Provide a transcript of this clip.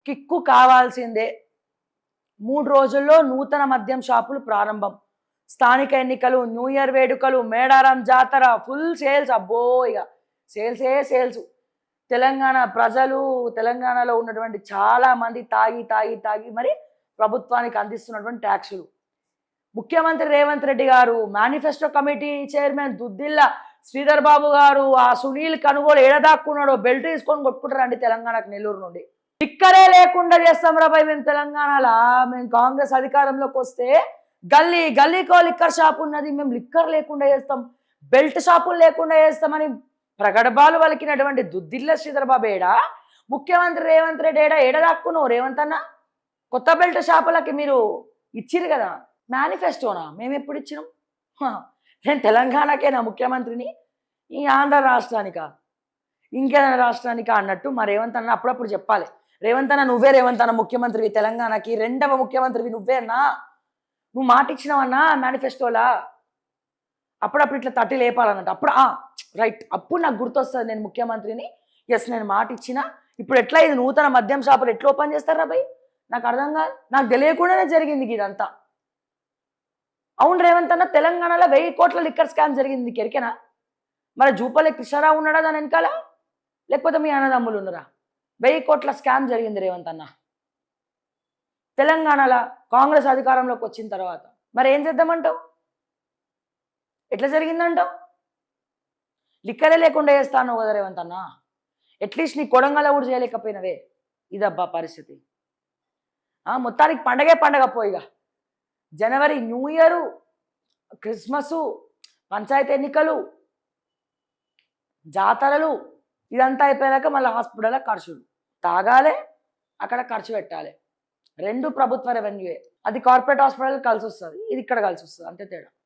Kick కావాల్సిందే. 3 రోజుల్లో నూతన మద్యం షాపులు ప్రారంభం. స్థానిక ఎన్నికలు, న్యూ ఇయర్ వేడుకలు, మేడారం జాతర ఫుల్ సేల్స్. అబ్బో! ఇగ సేల్సే సేల్స్. తెలంగాణ ప్రజలు, తెలంగాణలో ఉన్నటువంటి చాలా మంది తాగి మరి ప్రభుత్వానికి అందిస్తున్నటువంటి ట్యాక్సులు. ముఖ్యమంత్రి రేవంత్ రెడ్డి గారు, manifesto committee chairman Duddilla Sridhar Babu గారు, ఆ సునీల్ కనుగోలు ఏడదాక్కున్నాడో బెల్ట్ తీసుకొని కొట్టుకుంటారండి తెలంగాణకు నెల్లూరు నుండి. లిక్కరే లేకుండా చేస్తాం రాబాయ్ మేము తెలంగాణలో. మేము కాంగ్రెస్ అధికారంలోకి వస్తే గల్లీ గల్లీకో లిక్కర్ షాప్ ఉన్నది, మేము లిక్కర్ లేకుండా చేస్తాం, బెల్ట్ షాపులు లేకుండా చేస్తామని ప్రగడబాలు వలికినటువంటి దుద్దిల్ల శ్రీధర్ బాబు ఏడా, ముఖ్యమంత్రి రేవంత్ రెడ్డి ఏడదాక్కున్నావు రేవంత్ అన్న? కొత్త బెల్ట్ షాపులకి మీరు ఇచ్చిరు కదా మేనిఫెస్టోనా? మేము ఎప్పుడు ఇచ్చినాం? నేను తెలంగాణకేనా ముఖ్యమంత్రిని, ఈ ఆంధ్ర రాష్ట్రానికా, ఇంకేదైనా రాష్ట్రానికా అన్నట్టు మా రేవంత్ అన్న అప్పుడప్పుడు చెప్పాలి. రేవంత్ అన్న నువ్వే రేవంత్ అన్న ముఖ్యమంత్రివి తెలంగాణకి, 2వ ముఖ్యమంత్రివి నువ్వే అన్నా, నువ్వు మాట ఇచ్చినావన్నా మేనిఫెస్టోలా. అప్పుడప్పుడు ఇట్లా తట్టి లేపాలన్నట్టు. అప్పుడు రైట్, అప్పుడు నాకు గుర్తొస్తుంది నేను ముఖ్యమంత్రిని, ఎస్ నేను మాట ఇచ్చిన. ఇప్పుడు ఎట్లా ఇది నూతన మద్యం షాపులు ఎట్లా ఓపెన్ చేస్తారా భయ్? నాకు అర్థం కాదు, నాకు తెలియకుండానే జరిగింది ఇదంతా. అవును రేవంత్ అన్న, తెలంగాణలో 1000 కోట్ల లిక్కర్ స్కామ్ జరిగింది కెరికెనా? మరి జూపల్లి కృష్ణారావు ఉన్నాడా దాని వెనకాల, లేకపోతే మీ అన్నదమ్ములు ఉన్నారా? 1000 కోట్ల స్కామ్ జరిగింది రేవంత్ అన్న తెలంగాణలో కాంగ్రెస్ అధికారంలోకి వచ్చిన తర్వాత. మరి ఏం చేద్దామంటావు? ఎట్లా జరిగిందంటావు? లిక్కరే లేకుండా చేస్తాను కదా రేవంత్ అన్న, అట్లీస్ట్ నీ కొడంగల్ కూడా చేయలేకపోయినవే. ఇదబ్బా పరిస్థితి. మొత్తానికి పండగే పండగ పోయిగా. జనవరి, న్యూ ఇయరు, క్రిస్మస్, పంచాయతీ ఎన్నికలు, జాతరలు, ఇదంతా అయిపోయాక మళ్ళీ హాస్పిటల్లో ఖర్చులు. తాగాలి, అక్కడ ఖర్చు పెట్టాలి. 2 ప్రభుత్వ రెవెన్యూయే. అది కార్పొరేట్ హాస్పిటల్ కలిసి వస్తుంది, ఇది ఇక్కడ కలిసి వస్తుంది, అంతే తేడా.